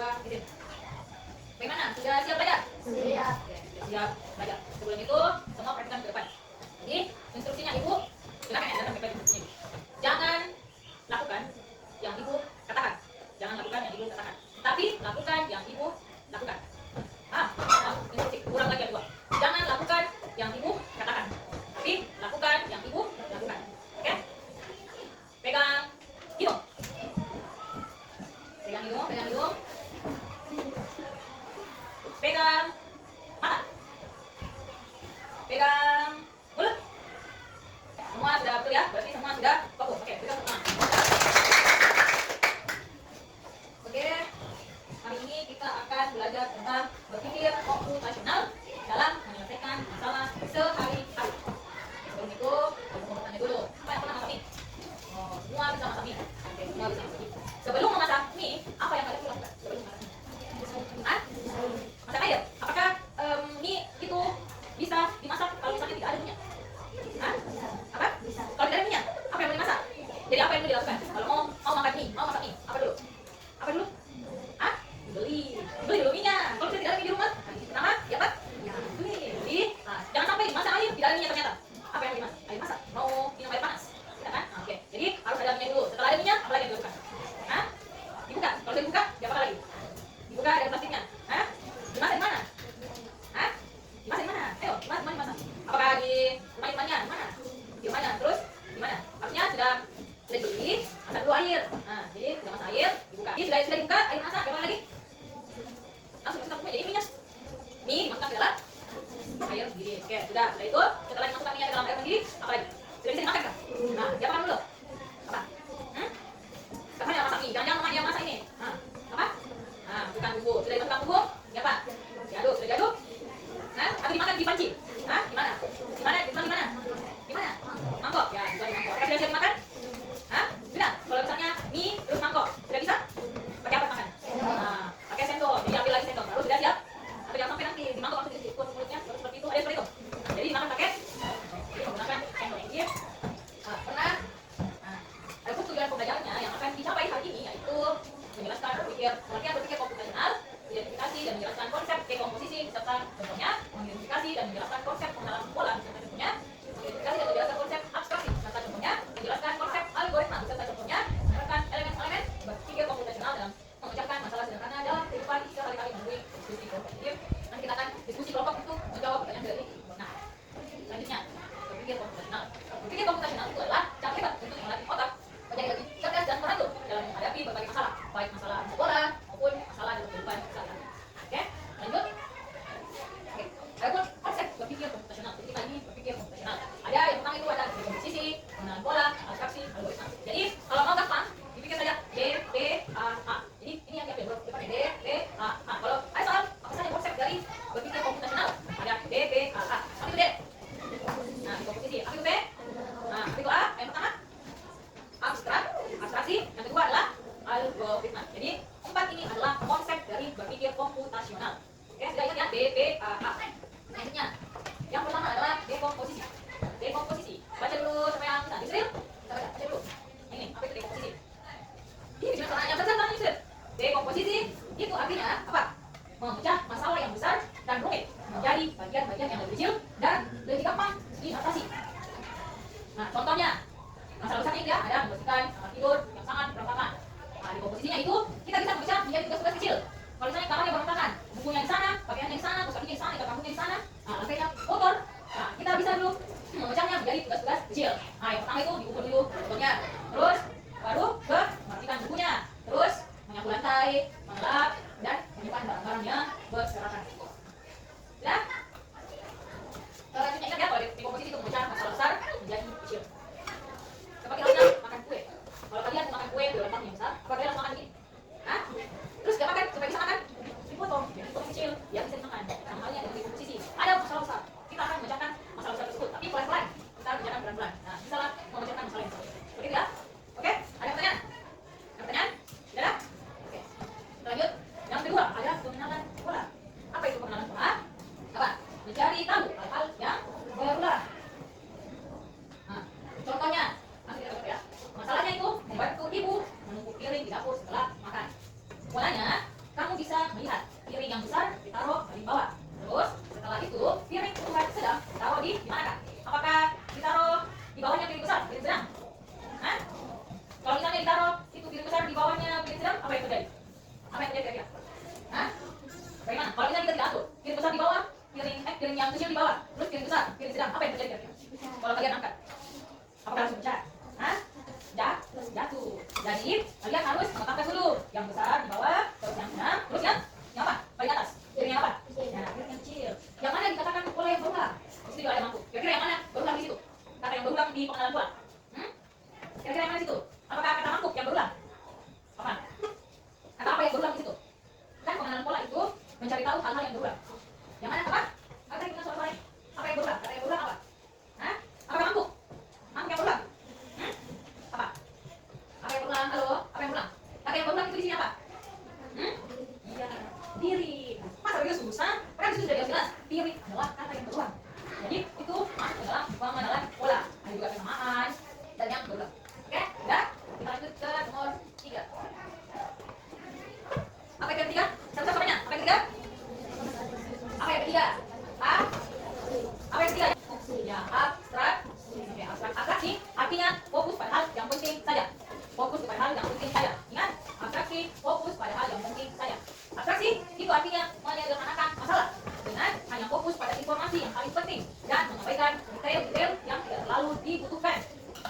dua, izin. Bagaimana? Sudah siap belajar? Siap. Oke, sudah siap belajar. Sebelum itu, semua perhatikan ke depan. Jadi, instruksinya Ibu, silakan ya, datang ke depan instruksinya. Jangan lakukan yang Ibu katakan. Jangan lakukan yang Ibu katakan. Tapi lakukan yang Ibu lakukan. Instruksi. Kurang lagi yang kedua. Jangan lakukan yang Ibu katakan. Tapi lakukan yang Ibu lakukan. Oke? Pegang hidung. Pegang hidung, pegang hidung. Pegang mata. Pegang mulut. Semua sudah betul ya? Berarti semua sudah fokus. Oke, pegang semua. Oke, hari ini kita akan belajar tentang berpikir komputasional dalam menyelesaikan masalah sehari-hari. Sebelum itu, aku mau bertanya dulu. Apa yang pernah masak mie? Oh, semua bisa masak mie. Oke, semua bisa masak mie. Sebelum memasak mie, apa yang kalian lakukan? Sebelum memasak mie? Masak air. Apakah mie itu bisa dimasak kalau misalnya tidak ada minyak? Apa? Kalau tidak ada minyak, apa yang mau dimasak? Jadi apa yang mau dilakukan? Kalau mau makan mie, mau masak mie, apa dulu? Apa dulu? Beli dulu minyak. Kalau tidak ada mie di rumah, pertama, ya apa? Ya, beli. Jadi, jangan sampai dimasak air tidak ada minyak ternyata. Apa yang dimasak? Air masak. Mau minum air panas, tidak kan? Oke. Jadi harus ada minyak dulu. Setelah ada minyak, apa lagi yang dilakukan? Dibuka. Kalau sudah dibuka, diapa lagi? Dibuka dari plastiknya. Dimasak di mana? Dimasak di mana? Ayo, dimasak. Apakah di rumah temannya? Mana? Di mana? Terus di mana? Artinya sudah dibeli, masak dulu air. Jadi sudah masak air, dibuka. Ini sudah dibuka, air masak. Apa lagi? Langsung masukkan jadi minyak. Mie dimasukkan ke dalam air sendiri. Oke, sudah. Setelah itu, setelah dimasukkan minyak ke dalam air sendiri, apa lagi? Sudah bisa dimakan kah? Diapakan dulu? Apa? Kapan yang masak mie? Jangan teman yang masak ini. Apa? Bukan bumbu. Sudah dimasukkan bumbu? Diapa? Diaduk. Sudah diaduk? Atau dimakan di panci? Di mana? Di mana? Di mana? Di mana? Mangkok. Ya, juga di mangkok. Apakah sudah siap dimakan? Sudah. Kalau misalnya mie terus mangkok, sudah bisa? Pakai apa makan? Pakai sendok. Jadi ambil lagi sendok. Baru sudah siap? Atau jangan sampai nanti di mangkok langsung diikut mulutnya, baru seperti itu. Ada seperti itu. Jadi dimakan pakai menggunakan sendok. Jadi pernah ada tujuan pembelajarannya yang akan dicapai hari ini yaitu menjelaskan pengertian berpikir komputasional, identifikasi dan menjelaskan konsep dekomposisi beserta contohnya, mengidentifikasi dan menjelaskan konsep pengenalan pola beserta contohnya, mengidentifikasi dan menjelaskan konsep abstraksi beserta contohnya, menjelaskan konsep algoritma beserta contohnya, menerapkan elemen-elemen berpikir komputasional dalam memecahkan masalah sederhana dalam kehidupan sehari-hari melalui diskusi kelompok. Jadi nanti kita akan diskusi kelompok itu menjawab pertanyaan dari nah selanjutnya berpikir komputasional. Berpikir komputasional itu adalah cara hebat untuk melatih otak menjadi lebih cerdas dan teratur dalam menghadapi berbagai masalah, baik masalah sekolah maupun masalah dalam kehidupan sehari-hari. Oke, lanjut. Oke, adapun konsep berpikir komputasional. Jadi kita ini berpikir komputasional. Ada yang pertama itu ada dekomposisi, pengenalan pola, abstraksi, algoritma. Jadi kalau mau gampang, dipikir saja D, P, A. Jadi ini yang diambil depannya D, P, A. Kalau ada soal apa saja konsep dari berpikir komputasional? Ada D, P, A. Apa itu D? Dekomposisi. Apa itu P? Apa itu A? Yang pertama abstraksi, yang kedua adalah algoritma. Jadi empat ini adalah konsep dari berpikir komputasional. Oke, sudah ingat ya? D, P, A. Selanjutnya, yang pertama adalah dekomposisi. Dekomposisi. Baca dulu sampai yang tadi Yusril. Baca dulu. Ini apa itu dekomposisi? Ini bicara tentang yang besar kan Yusril. Dekomposisi itu artinya apa? Memecah masalah yang besar dan rumit menjadi bagian-bagian yang lebih kecil dan lebih gampang diatasi. Contohnya masalah besarnya itu ya, ada membersihkan kamar tidur yang sangat berantakan. Dekomposisinya itu kita bisa memecah menjadi tugas-tugas kecil. Kalau misalnya kamarnya berantakan, bukunya di sana, pakaiannya di sana, terus kakinya di sana, ikat rambutnya di sana, lantainya kotor. Kita bisa dulu memecahnya menjadi tugas-tugas kecil. Yang pertama itu diukur dulu bentuknya, terus baru membersihkan bukunya, terus menyapu lantai, mengelap, dan menyimpan barang-barangnya berserakan. Sudah? Selanjutnya ingat ya, kalau dekomposisi itu memecah masalah besar menjadi kecil. Seperti halnya makan kue. Kalau kalian makan kue berlemak yang besar, apa kalian langsung makan begini? Terus gak makan supaya bisa makan? Dipotong, jadi potong kecil, yang bisa dimakan. Sama halnya dengan dekomposisi. Ada masalah besar, kita akan memecahkan masalah besar tersebut, tapi pelan-pelan. Kita memecahkan pelan-pelan. Bisa lah memecahkan masalah yang besar. Seperti itu ya? Oke? Ada pertanyaan? Ada pertanyaan? Tidak ada? Oke. Lanjut. Yang kedua, ada pengenalan pola. Apa itu pengenalan pola? Apa? melihat. Piring yang besar ditaruh di bawah. Terus setelah itu piring ukuran sedang taruh di mana? Apakah ditaruh di bawahnya piring besar, piring sedang? Hah? Kalau misalnya ditaruh itu piring besar di bawahnya piring sedang, apa yang terjadi? Apa yang terjadi kira-kira? Hah? Bagaimana? Kalau misalnya kita tidak atur, piring besar di bawah, piring yang kecil di bawah, terus piring besar, piring sedang, apa yang terjadi kira-kira? Kalau kalian angkat, apakah langsung pecah? Hah? Jatuh. Jadi kalian harus mengangkat dulu yang besar di bawah, terus yang sedang, terus yang apa? Paling atas. Piring yang apa? Ya, piring yang kecil. Yang mana dikatakan pola yang berulang? Di situ juga ada mangkuk. Kira-kira yang mana berulang di situ? Kata yang berulang di pengenalan pola. Kira-kira yang mana di situ? Apakah kata mangkuk yang berulang? Apa? Kata apa yang berulang di situ? Kan pengenalan pola itu mencari tahu hal-hal yang berulang. Yang mana apa? Apa tadi kita soal-soalnya? Apa yang berulang? Kata yang berulang apa? Hah? Apa mangkuk? Mangkuk yang berulang? Apa? Apa yang berulang? Halo? Apa yang berulang? Kata yang berulang itu di sini apa? Iya, piring. Masa begitu susah? Kan itu sudah jelas. Piring adalah kata yang berulang. Jadi itu masuk dalam pengenalan pola. Ada juga kesamaan dan yang berulang. Oke? Udah? Kita lanjut ke nomor 3. Apa yang ketiga? Satu-satu namanya. Apa yang ketiga? Apa yang ketiga? Apa yang ketiga? Ya, abstrak. Oke, abstrak. Abstraksi artinya fokus pada hal yang penting saja. Fokus pada hal yang penting saja. Ingat, abstraksi fokus pada hal yang penting saja. Abstraksi itu artinya menyederhanakan masalah dengan hanya fokus pada informasi yang paling penting dan mengabaikan detail-detail yang tidak terlalu dibutuhkan.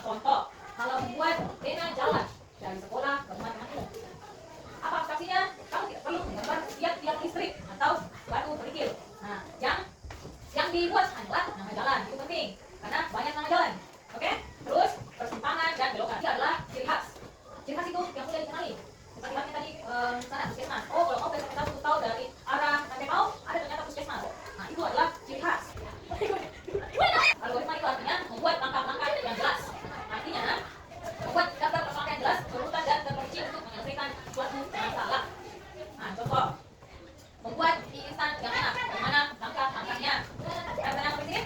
Contoh, kalau membuat pena jalan dari sekolah ke rumah teman-teman. Apa abstraksinya? Kamu tidak perlu menggambar tiang-tiang listrik atau batu kerikil. Nah, yang dibuat hanyalah nama jalan. Itu penting karena banyak nama jalan. Oke? Terus persimpangan dan belokan itu adalah ciri khas. Ciri khas itu yang mudah dikenali. Seperti halnya tadi sana puskesmas. Oh, kalau mau kita tahu dari arah Rantai Pau ada ternyata puskesmas. Nah, itu adalah ciri khas. Algoritma itu artinya membuat langkah-langkah yang jelas. Artinya membuat daftar langkah yang jelas, berurutan dan terperinci untuk menyelesaikan suatu masalah. Nah, contoh membuat mie instan yang enak. Bagaimana langkah-langkahnya? Ada yang apa sini?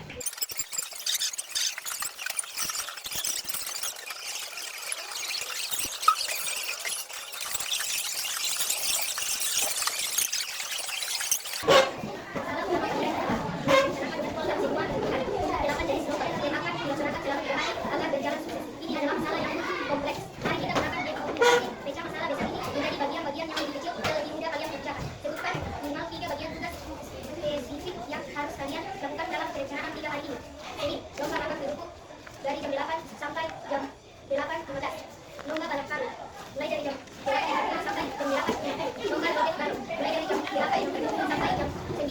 Dari jam 8 sampai jam 8.15. Lomba balap karung mulai dari jam 8 sampai jam 8. Lomba joget baru mulai dari jam 8 sampai jam 9.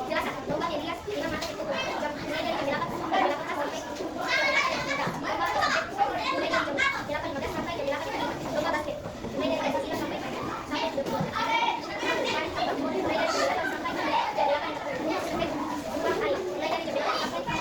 Jelasan lomba hias dengan mata tertutup jam mulai dari jam 8 sampai jam 8 sampai lomba basket mulai dari jam 8.15 sampai jam 8. Lomba basket mulai dari jam 9 sampai jam 2. Mulai dari jam 8 sampai jam 8. Buang air mulai dari jam 8 sampai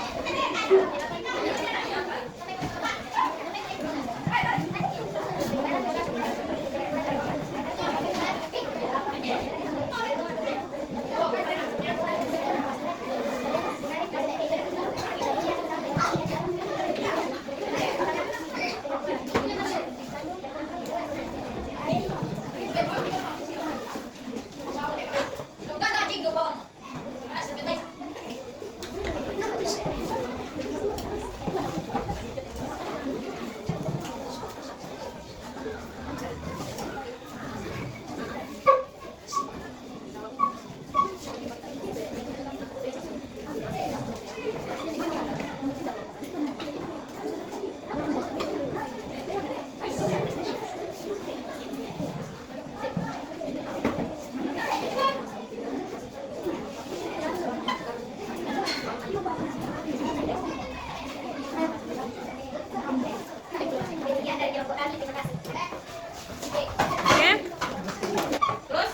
Terus,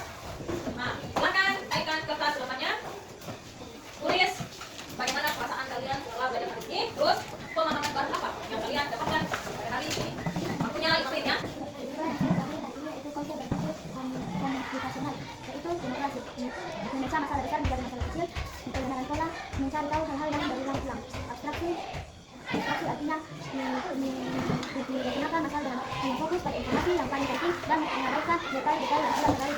nah, silakan naikkan kertas selamanya. Tulis bagaimana perasaan kalian setelah belajar hari ini. Terus, pemahaman baru apa yang kalian dapatkan pada hari ini. Waktunya 5 menit ya. Yaitu konsep berpikir komputasional, yaitu demokrasi. Memecah masalah besar menjadi masalah kecil, pengenalan pola, mencari tahu hal-hal yang berulang-ulang. Abstraksi artinya menggunakan masalah dengan fokus pada informasi yang paling penting dan mengabaikan detail-detail yang tidak terlalu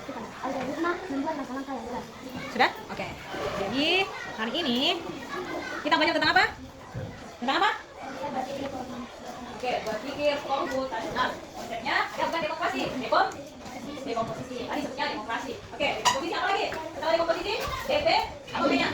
beberapa algoritma membuat langkah-langkah yang jelas. Sudah? Oke. Jadi hari ini kita belajar tentang apa? Tentang apa? Oke, berpikir komputasional. Konsepnya ada bukan dekomposisi, dekomposisi. Tadi sebutnya demokrasi. Oke, dekomposisi apa lagi? Setelah dekomposisi, DP, apa B-nya?